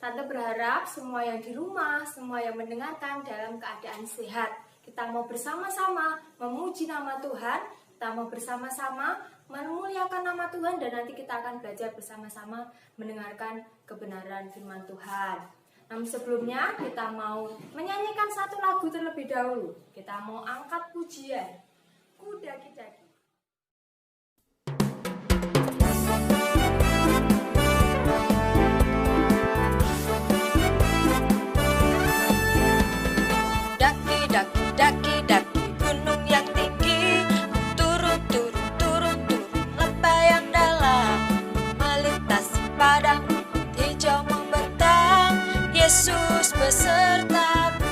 Tante berharap semua yang di rumah, semua yang mendengarkan dalam keadaan sehat. Kita mau bersama-sama memuji nama Tuhan, kita mau bersama-sama memuliakan nama Tuhan, dan nanti kita akan belajar bersama-sama mendengarkan kebenaran firman Tuhan. Namun sebelumnya kita mau menyanyikan satu lagu terlebih dahulu. Kita mau angkat pujian, Ku Daki-Daki. Daki-daki gunung yang tinggi, turun lembah yang dalam, melintasi padang hijau membentang, Yesus besertaku.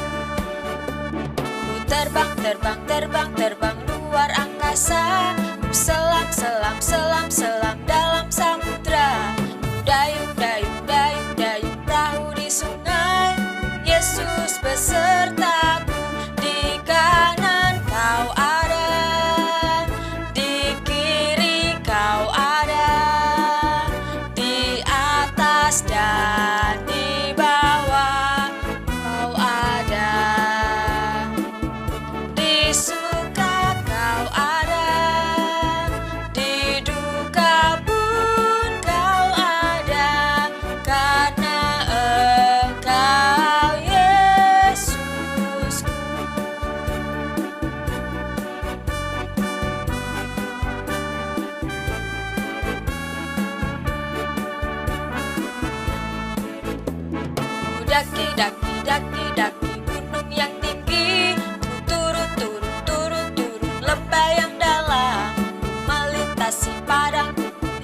Ku terbang luar angkasa, ku selam dalam samudra, dayung perahu di sungai, Yesus besertaku. Di kanan kau ada, di kiri kau ada, di atas dan di bawah kau ada, di suka kau ada, di duka pun kau ada, karena Engkau Yesusku. Daki-daki gunung yang tinggi, ku turun lembah yang dalam, melintasi padang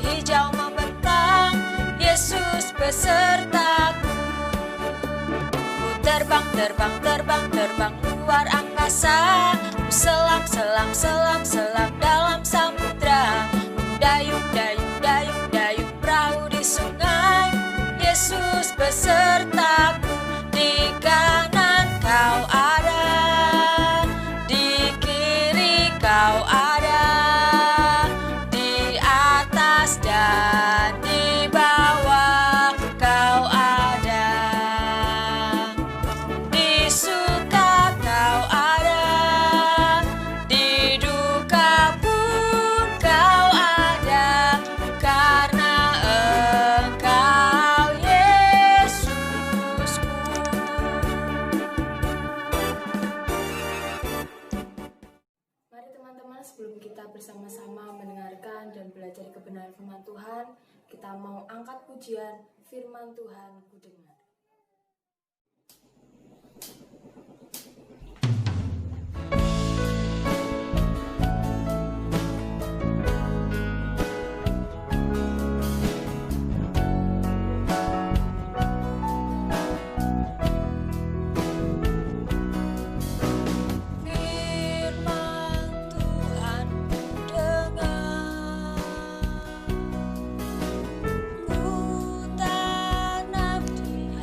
hijau membentang, Yesus besertaku. Ku terbang luar angkasa, ku selam dalam samudra, dayung perahu di sungai, Yesus besertaku. Di kanan kau ada, di kiri kau ada, di atas dan di bawah kau ada, di suka kau ada, di duka pun kau ada, karena Engkau Yesusku. Mari teman-teman, sebelum kita bersama-sama mendengarkan dan belajar kebenaran firman Tuhan, kita mau angkat pujian firman Tuhan ku dengar. Firman Tuhan ku dengar, ku tanam di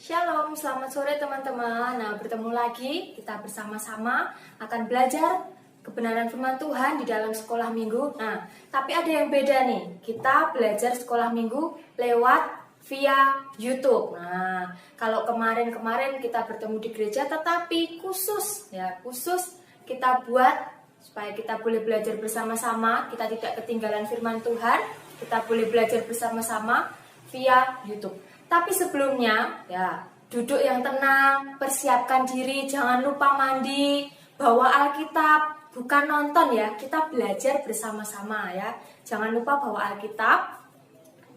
Shalom, selamat sore teman-teman. Nah, bertemu lagi kita bersama-sama akan belajar kebenaran firman Tuhan di dalam sekolah minggu. Nah, tapi ada yang beda nih. Kita belajar sekolah minggu lewat via YouTube. Nah, kalau kemarin-kemarin kita bertemu di gereja, tetapi khusus kita buat supaya kita boleh belajar bersama-sama, kita tidak ketinggalan firman Tuhan, kita boleh belajar bersama-sama via YouTube. Tapi sebelumnya, ya, duduk yang tenang, persiapkan diri, jangan lupa mandi, bawa Alkitab, bukan nonton ya, kita belajar bersama-sama ya. Jangan lupa bawa Alkitab,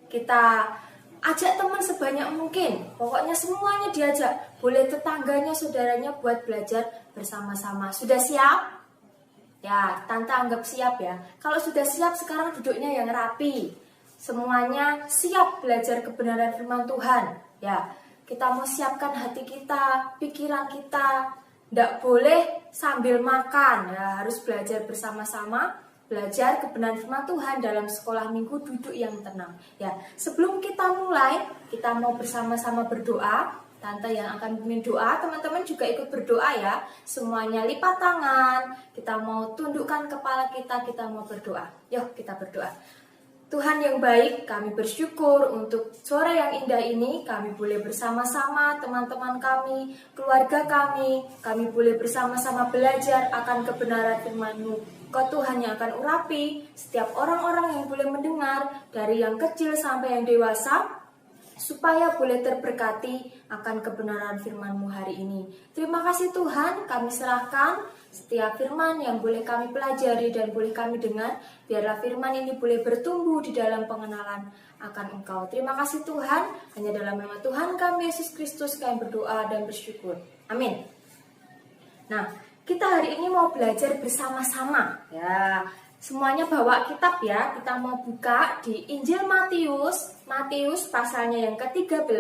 kita ajak teman sebanyak mungkin, pokoknya semuanya diajak, boleh tetangganya, saudaranya buat belajar bersama-sama. Sudah siap? Ya, Tante anggap siap ya. Kalau sudah siap, sekarang duduknya yang rapi. Semuanya siap belajar kebenaran firman Tuhan. Ya, kita mau siapkan hati kita, pikiran kita. Tidak boleh sambil makan. Ya, harus belajar bersama-sama, belajar kebenaran firman Tuhan dalam sekolah minggu, duduk yang tenang. Ya, sebelum kita mulai, kita mau bersama-sama berdoa. Tante yang akan memimpin doa, teman-teman juga ikut berdoa ya. Semuanya lipat tangan. Kita mau tundukkan kepala kita mau berdoa. Yuk kita berdoa. Tuhan yang baik, kami bersyukur untuk sore yang indah ini, kami boleh bersama-sama teman-teman kami, keluarga kami boleh bersama-sama belajar akan kebenaran firman-Mu. Kau Tuhan yang akan urapi setiap orang-orang yang boleh mendengar, dari yang kecil sampai yang dewasa, supaya boleh terberkati akan kebenaran firman-Mu hari ini. Terima kasih Tuhan, kami serahkan setiap firman yang boleh kami pelajari dan boleh kami dengar, biarlah firman ini boleh bertumbuh di dalam pengenalan akan Engkau. Terima kasih Tuhan, hanya dalam nama Tuhan kami Yesus Kristus kami berdoa dan bersyukur. Amin. Nah, kita hari ini mau belajar bersama-sama. Ya, semuanya bawa kitab ya. Kita mau buka di Injil Matius pasalnya yang ke-13,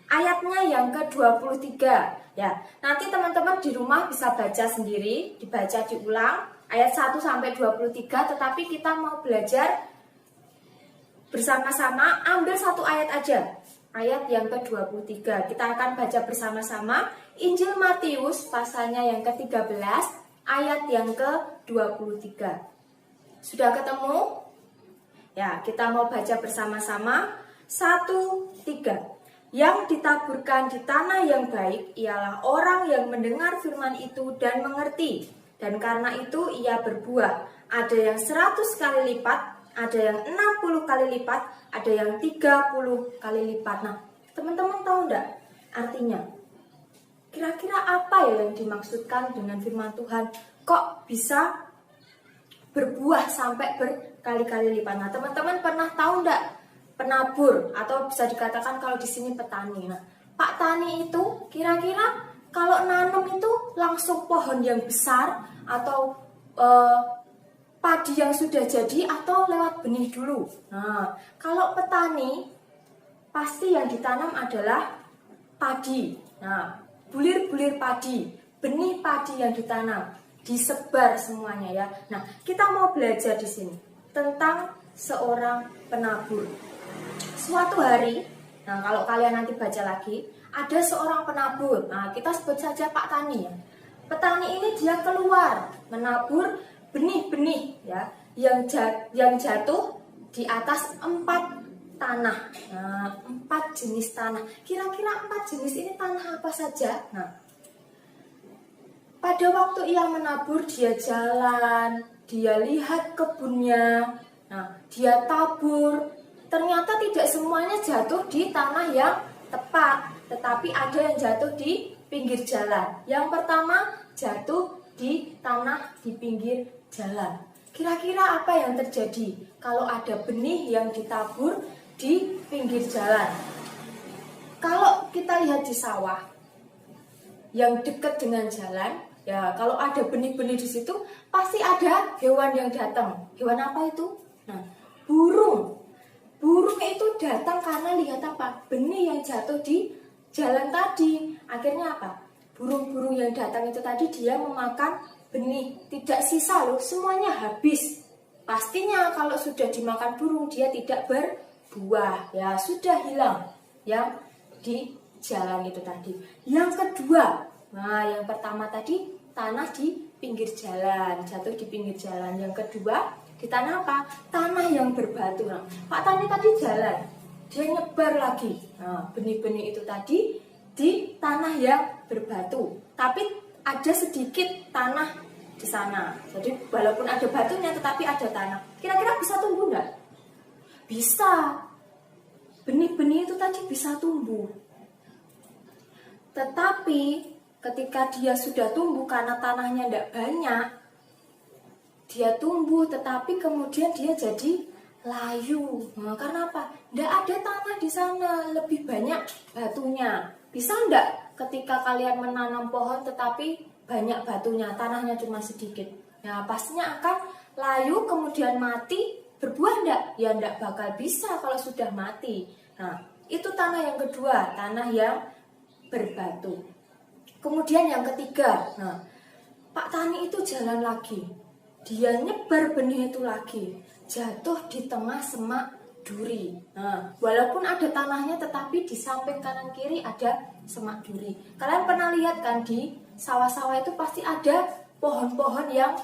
ayatnya yang ke-23. Ya, nanti teman-teman di rumah bisa baca sendiri, dibaca diulang ayat 1 sampai 23, tetapi kita mau belajar bersama-sama, ambil satu ayat aja. Ayat yang ke-23. Kita akan baca bersama-sama Injil Matius pasalnya yang ke-13, ayat yang ke-23. Sudah ketemu? Ya, kita mau baca bersama-sama. 1, 3. Yang ditaburkan di tanah yang baik ialah orang yang mendengar firman itu dan mengerti. Dan karena itu ia berbuah. Ada yang 100 kali lipat, ada yang 60 kali lipat, ada yang 30 kali lipat. Nah, teman-teman tahu enggak artinya? Kira-kira apa ya yang dimaksudkan dengan firman Tuhan? Kok bisa berbuah sampai berkali-kali lipat? Nah, teman-teman pernah tahu enggak? Penabur, atau bisa dikatakan kalau di sini petani. Nah, Pak Tani itu kira-kira kalau nanam itu langsung pohon yang besar atau padi yang sudah jadi atau lewat benih dulu. Nah, kalau petani pasti yang ditanam adalah padi. Nah, bulir-bulir padi, benih padi yang ditanam, disebar semuanya ya. Nah, kita mau belajar di sini tentang seorang penabur. Suatu hari, nah kalau kalian nanti baca lagi, ada seorang penabur. Nah, kita sebut saja Pak Tani ya. Petani ini dia keluar menabur benih-benih ya yang jatuh di atas 4 tanah. Nah, 4 jenis tanah. Kira-kira 4 jenis ini tanah apa saja? Nah, pada waktu ia menabur, dia jalan, dia lihat kebunnya, nah, dia tabur. Ternyata tidak semuanya jatuh di tanah yang tepat, tetapi ada yang jatuh di pinggir jalan. Yang pertama jatuh di tanah di pinggir jalan. Kira-kira apa yang terjadi kalau ada benih yang ditabur di pinggir jalan? Kalau kita lihat di sawah yang dekat dengan jalan, ya kalau ada benih-benih di situ pasti ada hewan yang datang. Hewan apa itu? Nah, burung. Burung itu datang karena lihat apa? Benih yang jatuh di jalan tadi. Akhirnya apa? Burung-burung yang datang itu tadi dia memakan benih. Tidak sisa loh, semuanya habis. Pastinya kalau sudah dimakan burung dia tidak berbuah. Ya sudah hilang yang di jalan itu tadi. Yang kedua, nah yang pertama tadi tanah di pinggir jalan, jatuh di pinggir jalan. Yang kedua di tanah apa? Tanah yang berbatu. Nah, Pak Tani tadi jalan, dia nyebar lagi. Nah, benih-benih itu tadi di tanah yang berbatu, tapi ada sedikit tanah di sana. Jadi walaupun ada batunya, tetapi ada tanah. Kira-kira bisa tumbuh enggak? Bisa. Benih-benih itu tadi bisa tumbuh. Tetapi ketika dia sudah tumbuh karena tanahnya tidak banyak, dia tumbuh tetapi kemudian dia jadi layu. Nah, karena apa? Tidak ada tanah di sana, lebih banyak batunya. Bisa enggak ketika kalian menanam pohon tetapi banyak batunya, tanahnya cuma sedikit? Nah, pastinya akan layu kemudian mati. Berbuah enggak? Ya enggak bakal bisa kalau sudah mati. Nah, itu tanah yang kedua, tanah yang berbatu. Kemudian yang ketiga, nah, Pak Tani itu jalan lagi. Dia nyebar benih itu lagi, jatuh di tengah semak duri. Nah, walaupun ada tanahnya tetapi di samping kanan kiri ada semak duri. Kalian pernah lihat kan di sawah-sawah itu pasti ada pohon-pohon yang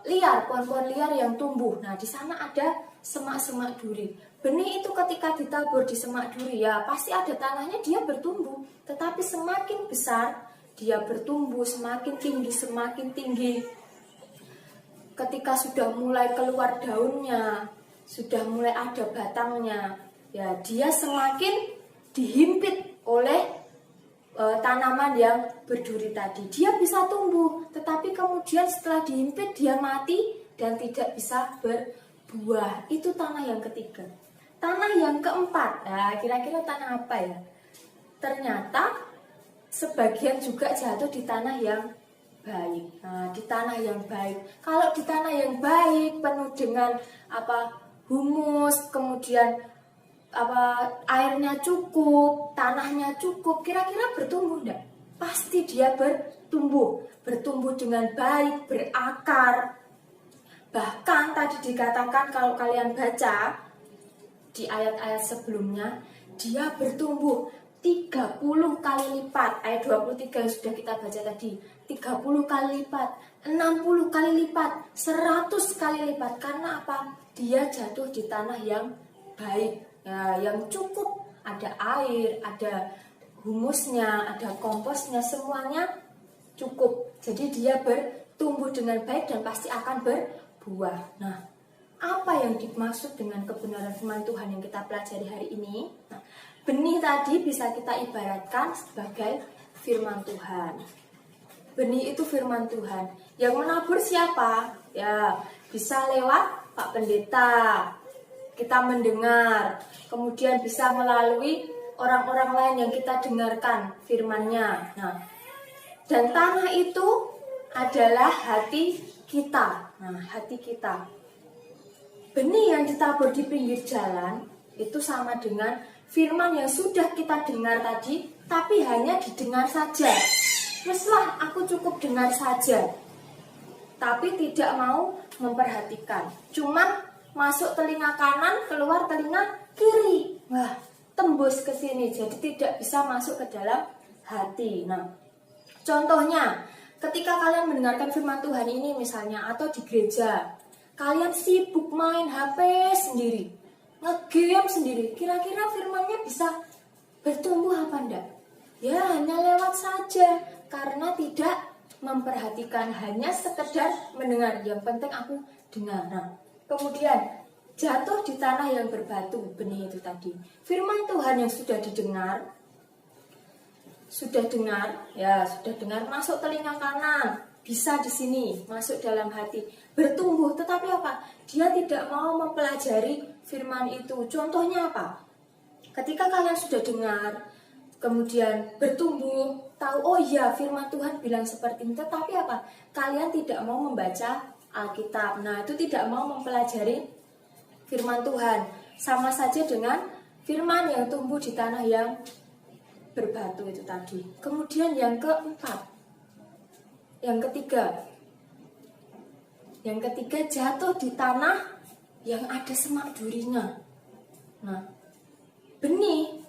liar, pohon-pohon liar yang tumbuh. Nah, di sana ada semak-semak duri. Benih itu ketika ditabur di semak duri, ya pasti ada tanahnya, dia bertumbuh. Tetapi semakin besar dia bertumbuh, semakin tinggi. Ketika sudah mulai keluar daunnya, sudah mulai ada batangnya, ya dia semakin dihimpit oleh tanaman yang berduri tadi. Dia bisa tumbuh, tetapi kemudian setelah dihimpit dia mati dan tidak bisa berbuah. Itu tanah yang ketiga. Tanah yang keempat, nah kira-kira tanah apa ya? Ternyata sebagian juga jatuh di tanah yang baik. Nah, di tanah yang baik. Kalau di tanah yang baik penuh dengan humus, kemudian airnya cukup, tanahnya cukup, kira-kira bertumbuh enggak? Pasti dia bertumbuh dengan baik, berakar. Bahkan tadi dikatakan kalau kalian baca di ayat-ayat sebelumnya, dia bertumbuh 30 kali lipat. Ayat 23 yang sudah kita baca tadi, 30 kali lipat, 60 kali lipat, 100 kali lipat. Karena apa? Dia jatuh di tanah yang baik, ya, yang cukup, ada air, ada humusnya, ada komposnya, semuanya cukup. Jadi dia bertumbuh dengan baik dan pasti akan berbuah. Nah, apa yang dimaksud dengan kebenaran firman Tuhan yang kita pelajari hari ini? Nah, benih tadi bisa kita ibaratkan sebagai firman Tuhan. Benih itu firman Tuhan. Yang menabur siapa? Ya, bisa lewat Pak Pendeta. Kita mendengar. Kemudian bisa melalui orang-orang lain yang kita dengarkan firman-Nya. Nah, dan tanah itu adalah hati kita. Nah, hati kita. Benih yang ditabur di pinggir jalan itu sama dengan firman yang sudah kita dengar tadi, tapi hanya didengar saja. Teruslah, aku cukup dengar saja, tapi tidak mau memperhatikan. Cuman masuk telinga kanan, keluar telinga kiri. Wah, tembus ke sini, jadi tidak bisa masuk ke dalam hati. Nah, contohnya, ketika kalian mendengarkan firman Tuhan ini misalnya, atau di gereja, kalian sibuk main HP sendiri, nge-game sendiri, kira-kira firmannya bisa bertumbuh apa enggak? Ya, hanya lewat saja, karena tidak memperhatikan, hanya sekedar mendengar. Yang penting aku dengar. Nah, kemudian jatuh di tanah yang berbatu, benih itu tadi. Firman Tuhan yang sudah didengar, sudah dengar masuk telinga kanan, bisa di sini, masuk dalam hati, bertumbuh. Tetapi apa? Dia tidak mau mempelajari firman itu. Contohnya apa? Ketika kalian sudah dengar, kemudian bertumbuh, tahu, oh iya firman Tuhan bilang seperti ini, tetapi apa? Kalian tidak mau membaca Alkitab. Nah, itu tidak mau mempelajari firman Tuhan. Sama saja dengan firman yang tumbuh di tanah yang berbatu itu tadi. Kemudian yang keempat, yang ketiga jatuh di tanah yang ada semak durinya. Nah, benih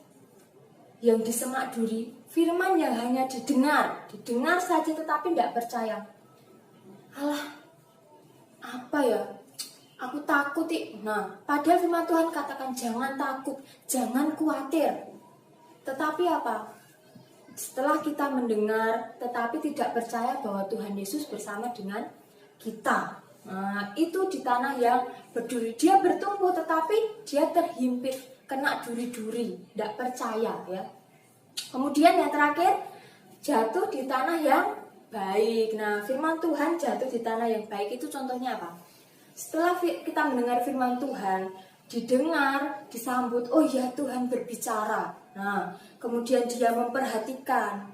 yang disemak duri, firman yang hanya didengar saja tetapi tidak percaya. Alah, apa ya? Aku takut. Nah, padahal firman Tuhan katakan jangan takut, jangan khawatir. Tetapi apa? Setelah kita mendengar tetapi tidak percaya bahwa Tuhan Yesus bersama dengan kita. Nah, itu di tanah yang berduri. Dia bertumbuh tetapi dia terhimpit, kena duri-duri, tidak percaya ya. Kemudian yang terakhir, jatuh di tanah yang baik. Nah, firman Tuhan jatuh di tanah yang baik itu contohnya apa? Setelah kita mendengar firman Tuhan, didengar, disambut, oh ya Tuhan berbicara. Nah, kemudian dia memperhatikan,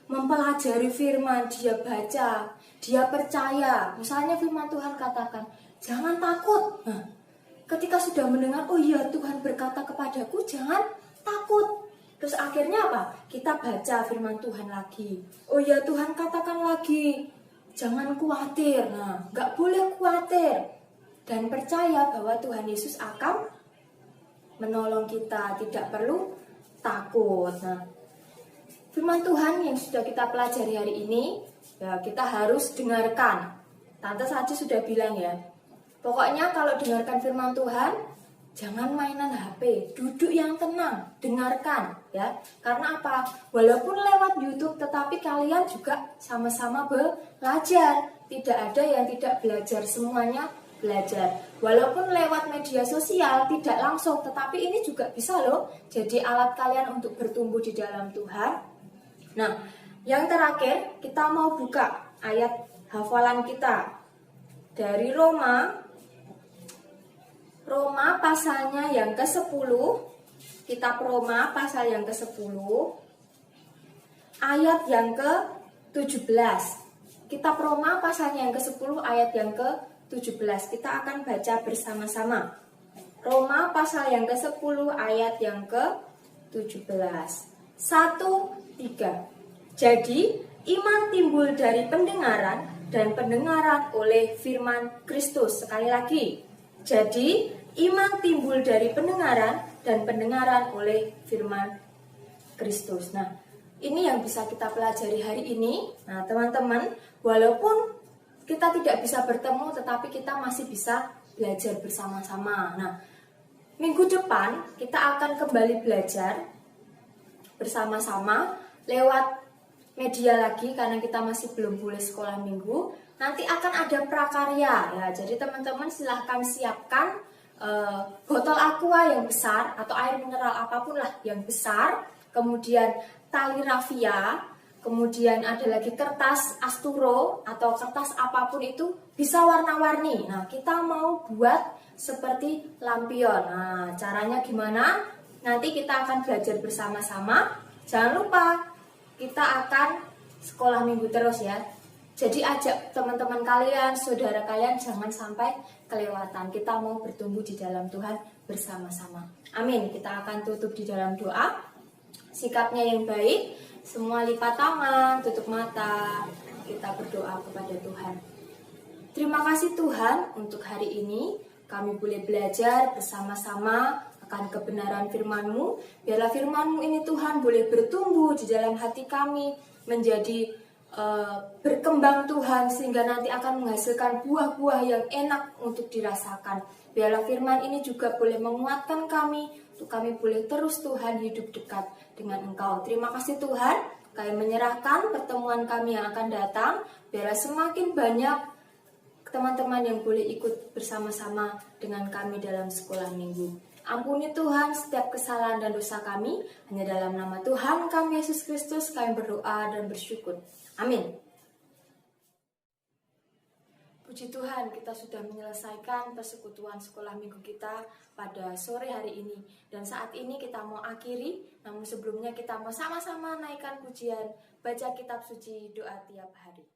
mempelajari firman, dia baca, dia percaya. Misalnya firman Tuhan katakan, jangan takut. Nah, ketika sudah mendengar, oh iya Tuhan berkata kepadaku, jangan takut. Terus akhirnya apa? Kita baca firman Tuhan lagi. Oh iya Tuhan katakan lagi, jangan khawatir. Nah, nggak boleh khawatir. Dan percaya bahwa Tuhan Yesus akan menolong kita, tidak perlu takut. Nah, firman Tuhan yang sudah kita pelajari hari ini, ya kita harus dengarkan. Tante saja sudah bilang ya, pokoknya kalau dengarkan firman Tuhan, jangan mainan HP, duduk yang tenang, dengarkan ya. Karena apa? Walaupun lewat YouTube, tetapi kalian juga sama-sama belajar. Tidak ada yang tidak belajar, semuanya belajar. Walaupun lewat media sosial tidak langsung, tetapi ini juga bisa loh jadi alat kalian untuk bertumbuh di dalam Tuhan. Nah, yang terakhir kita mau buka ayat hafalan kita dari Roma pasalnya yang ke-10. Kitab Roma pasal yang ke-10 ayat yang ke-17. Kitab Roma pasalnya yang ke-10 ayat yang ke-17. Kita akan baca bersama-sama. Roma pasal yang ke-10 ayat yang ke-17. 1, 3. Jadi, iman timbul dari pendengaran dan pendengaran oleh firman Kristus. Sekali lagi. Jadi, iman timbul dari pendengaran dan pendengaran oleh firman Kristus. Nah, ini yang bisa kita pelajari hari ini. Nah, teman-teman, walaupun kita tidak bisa bertemu, tetapi kita masih bisa belajar bersama-sama. Nah, minggu depan kita akan kembali belajar bersama-sama lewat media lagi, karena kita masih belum boleh sekolah minggu. Nanti akan ada prakarya ya. Jadi teman-teman silahkan siapkan botol aqua yang besar atau air mineral apapun lah yang besar. Kemudian tali rafia. Kemudian ada lagi kertas asturo atau kertas apapun itu, bisa warna-warni. Nah, kita mau buat seperti lampion. Nah, caranya gimana? Nanti kita akan belajar bersama-sama. Jangan lupa, kita akan sekolah minggu terus ya. Jadi ajak teman-teman kalian, saudara kalian, jangan sampai kelewatan. Kita mau bertumbuh di dalam Tuhan bersama-sama. Amin. Kita akan tutup di dalam doa. Sikapnya yang baik, semua lipat tangan, tutup mata. Kita berdoa kepada Tuhan. Terima kasih Tuhan untuk hari ini. Kami boleh belajar bersama-sama akan kebenaran firman-Mu. Biarlah firman-Mu ini Tuhan boleh bertumbuh di dalam hati kami, menjadi berkembang Tuhan, sehingga nanti akan menghasilkan buah-buah yang enak untuk dirasakan. Biarlah firman ini juga boleh menguatkan kami, untuk kami boleh terus Tuhan hidup dekat dengan Engkau. Terima kasih Tuhan, kami menyerahkan pertemuan kami yang akan datang. Biarlah semakin banyak teman-teman yang boleh ikut bersama-sama dengan kami dalam sekolah minggu. Ampuni Tuhan setiap kesalahan dan dosa kami. Hanya dalam nama Tuhan kami Yesus Kristus kami berdoa dan bersyukur. Amin. Puji Tuhan, kita sudah menyelesaikan persekutuan sekolah minggu kita pada sore hari ini. Dan saat ini kita mau akhiri, namun sebelumnya kita mau sama-sama naikkan pujian, baca kitab suci, doa tiap hari.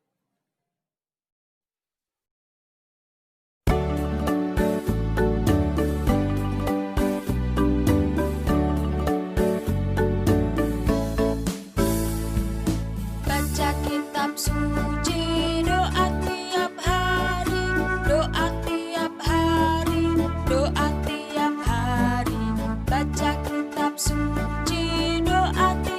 Baca kitab suci, doa tiap hari, doa tiap hari, doa tiap hari. Baca kitab suci, doa tiap hari.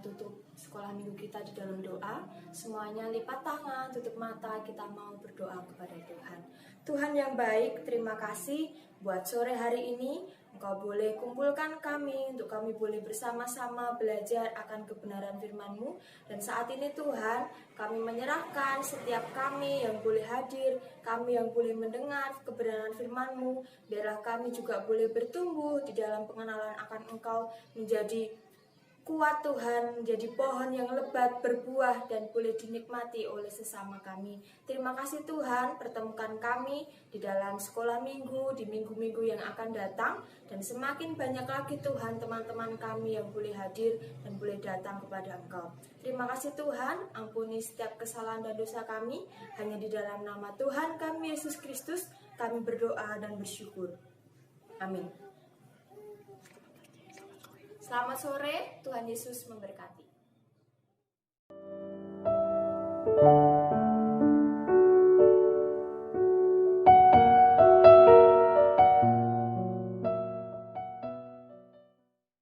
tutup sekolah minggu kita di dalam doa. Semuanya lipat tangan, tutup mata, kita mau berdoa kepada Tuhan. Tuhan yang baik, terima kasih buat sore hari ini. Engkau boleh kumpulkan kami untuk kami boleh bersama-sama belajar akan kebenaran firman-Mu. Dan saat ini Tuhan, kami menyerahkan setiap kami yang boleh hadir, kami yang boleh mendengar kebenaran firman-Mu. Biarlah kami juga boleh bertumbuh di dalam pengenalan akan Engkau, menjadi kuat Tuhan, menjadi pohon yang lebat, berbuah, dan boleh dinikmati oleh sesama kami. Terima kasih Tuhan, pertemukan kami di dalam sekolah minggu, di minggu-minggu yang akan datang, dan semakin banyak lagi Tuhan teman-teman kami yang boleh hadir dan boleh datang kepada Engkau. Terima kasih Tuhan, ampuni setiap kesalahan dan dosa kami, hanya di dalam nama Tuhan kami Yesus Kristus, kami berdoa dan bersyukur. Amin. Selamat sore, Tuhan Yesus memberkati.